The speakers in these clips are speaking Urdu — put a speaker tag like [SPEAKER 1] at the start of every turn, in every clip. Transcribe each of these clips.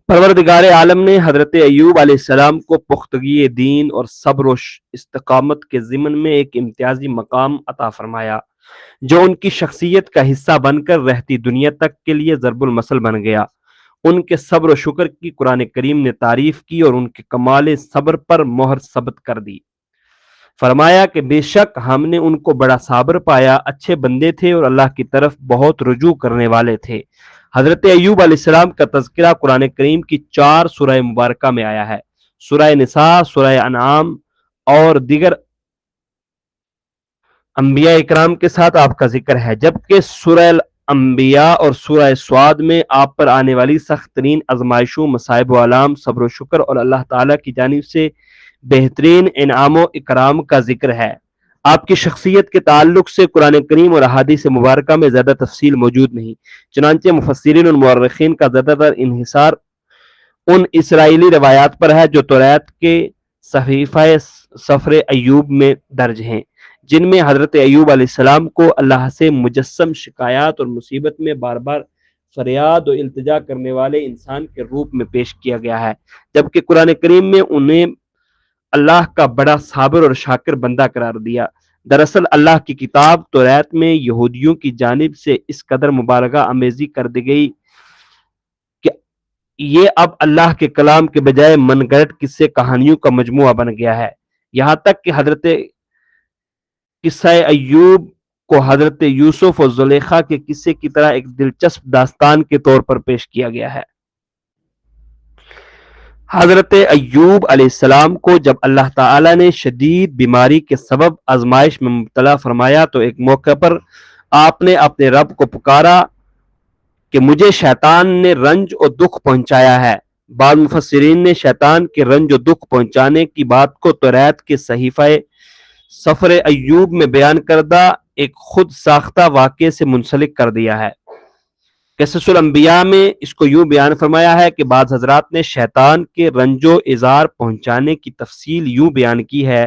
[SPEAKER 1] پروردگار عالم نے حضرت ایوب علیہ السلام کو پختگی دین اور صبر و استقامت کے ضمن میں ایک امتیازی مقام عطا فرمایا جو ان کی شخصیت کا حصہ بن کر رہتی دنیا تک کے لیے ضرب المثل بن گیا۔ ان کے صبر و شکر کی قرآن کریم نے تعریف کی اور ان کے کمال صبر پر مہر ثبت کر دی۔ فرمایا کہ بے شک ہم نے ان کو بڑا صابر پایا، اچھے بندے تھے اور اللہ کی طرف بہت رجوع کرنے والے تھے۔ حضرت ایوب علیہ السلام کا تذکرہ قرآن کریم کی 4 سورہ مبارکہ میں آیا ہے۔ سورہ نساء، سورہ انعام اور دیگر انبیاء اکرام کے ساتھ آپ کا ذکر ہے، جبکہ سورہ انبیاء اور سورہ سعاد میں آپ پر آنے والی سخت ترین آزمائشوں، مصائب و آلام، صبر و شکر اور اللہ تعالیٰ کی جانب سے بہترین انعام و اکرام کا ذکر ہے۔ آپ کی شخصیت کے تعلق سے قرآن کریم اور احادیث مبارکہ میں زیادہ تفصیل موجود نہیں، چنانچہ مفسرین اور مورخین کا زیادہ تر انحصار ان اسرائیلی روایات پر ہے جو توریت کے صحیفہ سفر ایوب میں درج ہیں، جن میں حضرت ایوب علیہ السلام کو اللہ سے مجسم شکایات اور مصیبت میں بار بار فریاد و التجا کرنے والے انسان کے روپ میں پیش کیا گیا ہے، جبکہ قرآن کریم میں انہیں اللہ کا بڑا صابر اور شاکر بندہ قرار دیا۔ دراصل اللہ کی کتاب توریت میں یہودیوں کی جانب سے اس قدر مبالغہ آمیزی کر دی گئی کہ یہ اب اللہ کے کلام کے بجائے من گھڑت قصے کہانیوں کا مجموعہ بن گیا ہے، یہاں تک کہ حضرت قصہ ایوب کو حضرت یوسف اور زلیخا کے قصے کی طرح ایک دلچسپ داستان کے طور پر پیش کیا گیا ہے۔ حضرت ایوب علیہ السلام کو جب اللہ تعالیٰ نے شدید بیماری کے سبب آزمائش میں مبتلا فرمایا تو ایک موقع پر آپ نے اپنے رب کو پکارا کہ مجھے شیطان نے رنج اور دکھ پہنچایا ہے۔ بعض مفسرین نے شیطان کے رنج و دکھ پہنچانے کی بات کو توریت کے صحیفہ سفر ایوب میں بیان کردہ ایک خود ساختہ واقعے سے منسلک کر دیا ہے۔ قصص الانبیاء میں اس کو یوں بیان فرمایا ہے کہ بعض حضرات نے شیطان کے رنج و اضار پہنچانے کی تفصیل یوں بیان کی ہے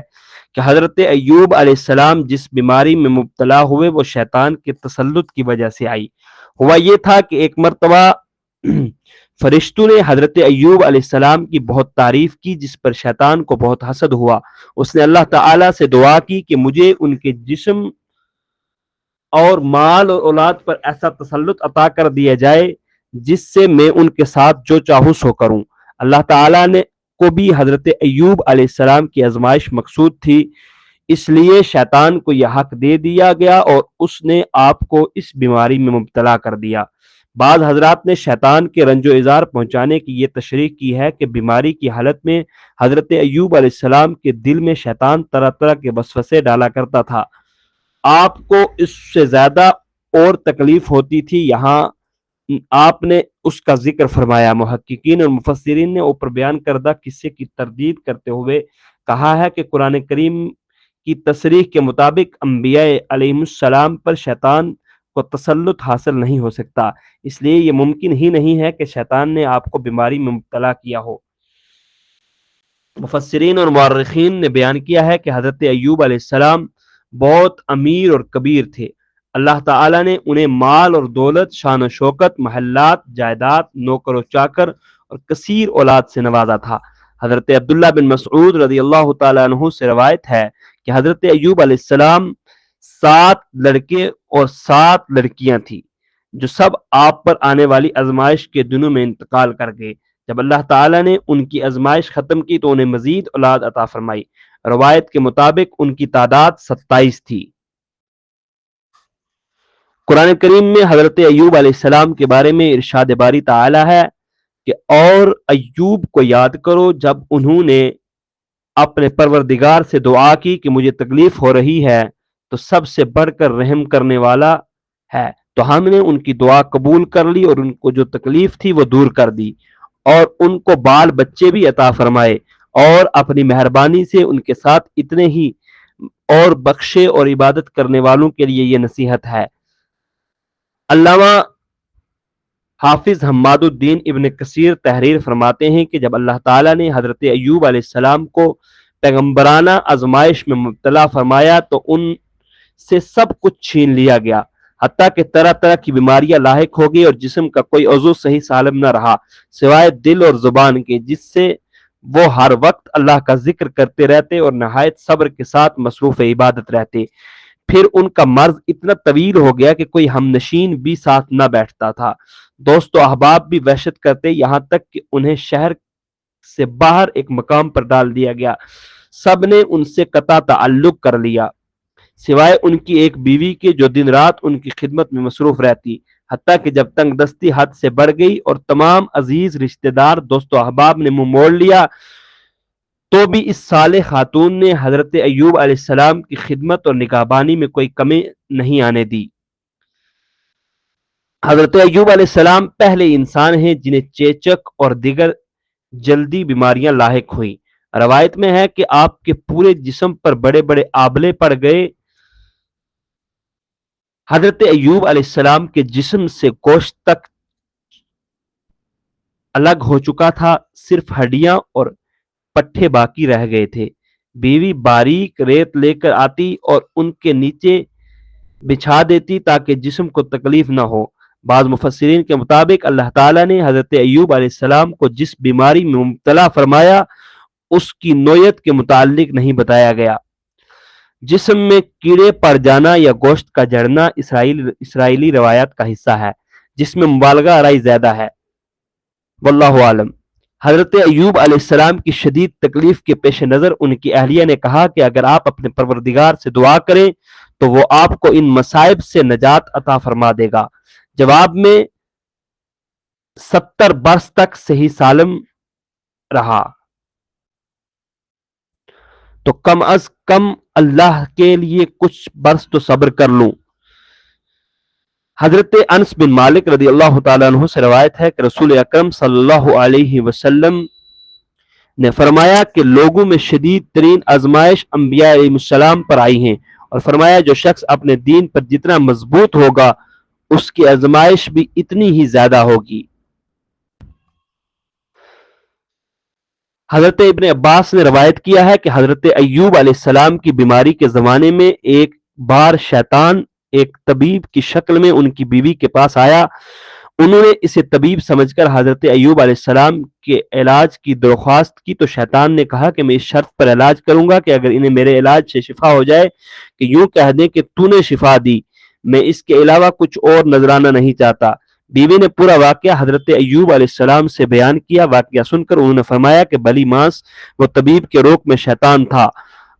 [SPEAKER 1] کہ حضرت ایوب علیہ السلام جس بیماری میں مبتلا ہوئے وہ شیطان کے تسلط کی وجہ سے آئی۔ ہوا یہ تھا کہ ایک مرتبہ فرشتوں نے حضرت ایوب علیہ السلام کی بہت تعریف کی، جس پر شیطان کو بہت حسد ہوا۔ اس نے اللہ تعالیٰ سے دعا کی کہ مجھے ان کے جسم اور مال اور اولاد پر ایسا تسلط عطا کر دیا جائے جس سے میں ان کے ساتھ جو چاہوں سو کروں۔ اللہ تعالیٰ نے کو بھی حضرت ایوب علیہ السلام کی آزمائش مقصود تھی، اس لیے شیطان کو یہ حق دے دیا گیا اور اس نے آپ کو اس بیماری میں مبتلا کر دیا۔ بعض حضرات نے شیطان کے رنج و اضار پہنچانے کی یہ تشریح کی ہے کہ بیماری کی حالت میں حضرت ایوب علیہ السلام کے دل میں شیطان طرح طرح کے وسوسے ڈالا کرتا تھا، آپ کو اس سے زیادہ اور تکلیف ہوتی تھی۔ یہاں آپ نے اس کا ذکر فرمایا۔ محققین اور مفسرین نے اوپر بیان کردہ قصے کی تردید کرتے ہوئے کہا ہے کہ قرآن کریم کی تصریح کے مطابق انبیاء علیہ السلام پر شیطان کو تسلط حاصل نہیں ہو سکتا، اس لیے یہ ممکن ہی نہیں ہے کہ شیطان نے آپ کو بیماری میں مبتلا کیا ہو۔ مفسرین اور مورخین نے بیان کیا ہے کہ حضرت ایوب علیہ السلام بہت امیر اور کبیر تھے۔ اللہ تعالیٰ نے انہیں مال اور دولت، شان و شوکت، محلات، جائیداد، نوکر و چاکر اور کثیر اولاد سے نوازا تھا۔ حضرت عبداللہ بن مسعود رضی اللہ تعالیٰ عنہ سے روایت ہے کہ حضرت ایوب علیہ السلام 7 لڑکے اور 7 لڑکیاں تھیں جو سب آپ پر آنے والی آزمائش کے دنوں میں انتقال کر گئے۔ جب اللہ تعالیٰ نے ان کی آزمائش ختم کی تو انہیں مزید اولاد عطا فرمائی۔ روایت کے مطابق ان کی تعداد 27 تھی۔ قرآن کریم میں حضرت ایوب علیہ السلام کے بارے میں ارشاد باری تعالی ہے کہ اور ایوب کو یاد کرو جب انہوں نے اپنے پروردگار سے دعا کی کہ مجھے تکلیف ہو رہی ہے تو سب سے بڑھ کر رحم کرنے والا ہے، تو ہم نے ان کی دعا قبول کر لی اور ان کو جو تکلیف تھی وہ دور کر دی اور ان کو بال بچے بھی عطا فرمائے، اور اپنی مہربانی سے ان کے ساتھ اتنے ہی اور بخشے، اور عبادت کرنے والوں کے لیے یہ نصیحت ہے۔ علامہ حافظ حماد الدین ابن کثیر تحریر فرماتے ہیں کہ جب اللہ تعالیٰ نے حضرت ایوب علیہ السلام کو پیغمبرانہ آزمائش میں مبتلا فرمایا تو ان سے سب کچھ چھین لیا گیا، حتیٰ کہ طرح طرح کی بیماریاں لاحق ہو گئی اور جسم کا کوئی عضو صحیح سالم نہ رہا سوائے دل اور زبان کے، جس سے وہ ہر وقت اللہ کا ذکر کرتے رہتے اور نہایت صبر کے ساتھ مصروف عبادت رہتے۔ پھر ان کا مرض اتنا طویل ہو گیا کہ کوئی ہم نشین بھی ساتھ نہ بیٹھتا تھا۔ دوست و احباب بھی وحشت کرتے، یہاں تک کہ انہیں شہر سے باہر ایک مقام پر ڈال دیا گیا۔ سب نے ان سے قطع تعلق کر لیا سوائے ان کی ایک بیوی کے جو دن رات ان کی خدمت میں مصروف رہتی، حتیٰ کہ جب تنگ دستی حد سے بڑھ گئی اور تمام عزیز رشتہ دار دوست و احباب نے منہ موڑ لیا، تو بھی اس صالح خاتون نے حضرت ایوب علیہ السلام کی خدمت اور نگہبانی میں کوئی کمی نہیں آنے دی۔ حضرت ایوب علیہ السلام پہلے انسان ہیں جنہیں چیچک اور دیگر جلدی بیماریاں لاحق ہوئیں۔ روایت میں ہے کہ آپ کے پورے جسم پر بڑے بڑے آبلے پڑ گئے۔ حضرت ایوب علیہ السلام کے جسم سے گوشت تک الگ ہو چکا تھا، صرف ہڈیاں اور پٹھے باقی رہ گئے تھے۔ بیوی باریک ریت لے کر آتی اور ان کے نیچے بچھا دیتی تاکہ جسم کو تکلیف نہ ہو۔ بعض مفسرین کے مطابق اللہ تعالیٰ نے حضرت ایوب علیہ السلام کو جس بیماری میں مبتلا فرمایا اس کی نوعیت کے متعلق نہیں بتایا گیا۔ جسم میں کیڑے پڑ جانا یا گوشت کا جھڑنا اسرائیلی روایات کا حصہ ہے جس میں مبالغہ آرائی زیادہ ہے، واللہ عالم۔ حضرت ایوب علیہ السلام کی شدید تکلیف کے پیش نظر ان کی اہلیہ نے کہا کہ اگر آپ اپنے پروردگار سے دعا کریں تو وہ آپ کو ان مصائب سے نجات عطا فرما دے گا۔ جواب میں 70 برس تک صحیح سالم رہا تو کم از کم اللہ کے لیے کچھ برس تو صبر کر لوں۔ حضرت انس بن مالک رضی اللہ تعالیٰ عنہ سے روایت ہے کہ رسول اکرم صلی اللہ علیہ وسلم نے فرمایا کہ لوگوں میں شدید ترین آزمائش انبیاء علیہ السلام پر آئی ہیں، اور فرمایا جو شخص اپنے دین پر جتنا مضبوط ہوگا اس کی آزمائش بھی اتنی ہی زیادہ ہوگی۔ حضرت ابن عباس نے روایت کیا ہے کہ حضرت ایوب علیہ السلام کی بیماری کے زمانے میں ایک بار شیطان ایک طبیب کی شکل میں ان کی بیوی کے پاس آیا۔ انہوں نے اسے طبیب سمجھ کر حضرت ایوب علیہ السلام کے علاج کی درخواست کی تو شیطان نے کہا کہ میں اس شرط پر علاج کروں گا کہ اگر انہیں میرے علاج سے شفا ہو جائے کہ یوں کہہ دیں کہ تو نے شفا دی، میں اس کے علاوہ کچھ اور نذرانہ نہیں چاہتا۔ بیوی نے پورا واقعہ حضرت ایوب علیہ السلام سے بیان کیا۔ واقعہ سن کر انہوں نے فرمایا کہ بلی ماس وہ طبیب کے روک میں شیطان تھا،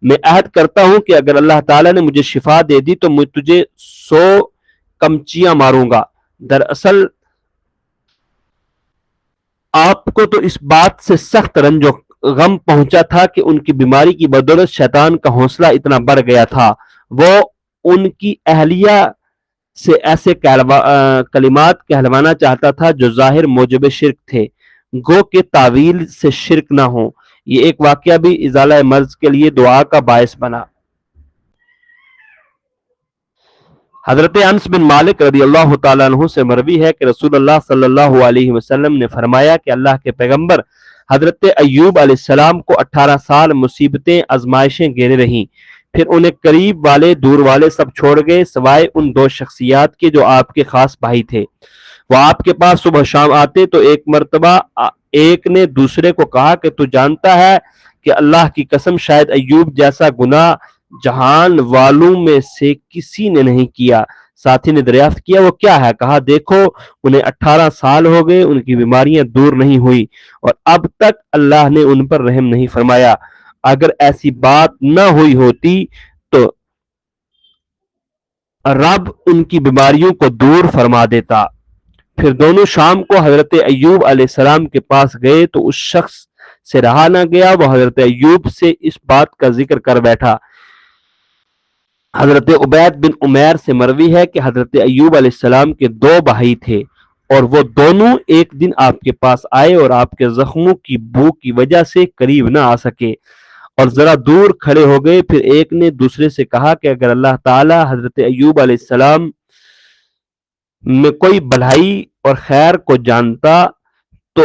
[SPEAKER 1] میں عہد کرتا ہوں کہ اگر اللہ تعالیٰ نے مجھے شفا دے دی تو میں تجھے 100 کمچیاں ماروں گا۔ دراصل آپ کو تو اس بات سے سخت رنج و غم پہنچا تھا کہ ان کی بیماری کی بدولت شیطان کا حوصلہ اتنا بڑھ گیا تھا، وہ ان کی اہلیہ سے ایسے کلمات کہلوانا چاہتا تھا جو ظاہر موجب شرک تھے، گو کہ تعویل سے شرک نہ ہو۔ یہ ایک واقعہ بھی ازالہ مرض کے لیے دعا کا باعث بنا۔ حضرت انس بن مالک رضی اللہ تعالیٰ عنہ سے مروی ہے کہ رسول اللہ صلی اللہ علیہ وسلم نے فرمایا کہ اللہ کے پیغمبر حضرت ایوب علیہ السلام کو 18 سال مصیبتیں آزمائشیں گھیرے رہیں، پھر انہیں قریب والے دور والے سب چھوڑ گئے سوائے ان 2 شخصیات کے جو آپ کے خاص بھائی تھے۔ وہ آپ کے پاس صبح شام آتے تو ایک مرتبہ ایک نے دوسرے کو کہا کہ تو جانتا ہے کہ اللہ کی قسم شاید ایوب جیسا گناہ جہان والوں میں سے کسی نے نہیں کیا۔ ساتھی نے دریافت کیا وہ کیا ہے؟ کہا دیکھو انہیں 18 سال ہو گئے ان کی بیماریاں دور نہیں ہوئی اور اب تک اللہ نے ان پر رحم نہیں فرمایا۔ اگر ایسی بات نہ ہوئی ہوتی تو رب ان کی بیماریوں کو دور فرما دیتا۔ پھر دونوں شام کو حضرت ایوب علیہ السلام کے پاس گئے تو اس شخص سے رہا نہ گیا، وہ حضرت ایوب سے اس بات کا ذکر کر بیٹھا۔ حضرت عبید بن عمیر سے مروی ہے کہ حضرت ایوب علیہ السلام کے 2 بھائی تھے اور وہ دونوں ایک دن آپ کے پاس آئے اور آپ کے زخموں کی بو کی وجہ سے قریب نہ آ سکے اور ذرا دور کھڑے ہو گئے۔ پھر ایک نے دوسرے سے کہا کہ اگر اللہ تعالی حضرت ایوب علیہ السلام میں کوئی بھلائی اور خیر کو جانتا تو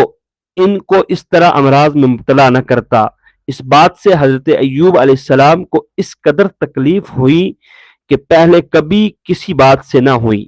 [SPEAKER 1] ان کو اس طرح امراض میں مبتلا نہ کرتا۔ اس بات سے حضرت ایوب علیہ السلام کو اس قدر تکلیف ہوئی کہ پہلے کبھی کسی بات سے نہ ہوئی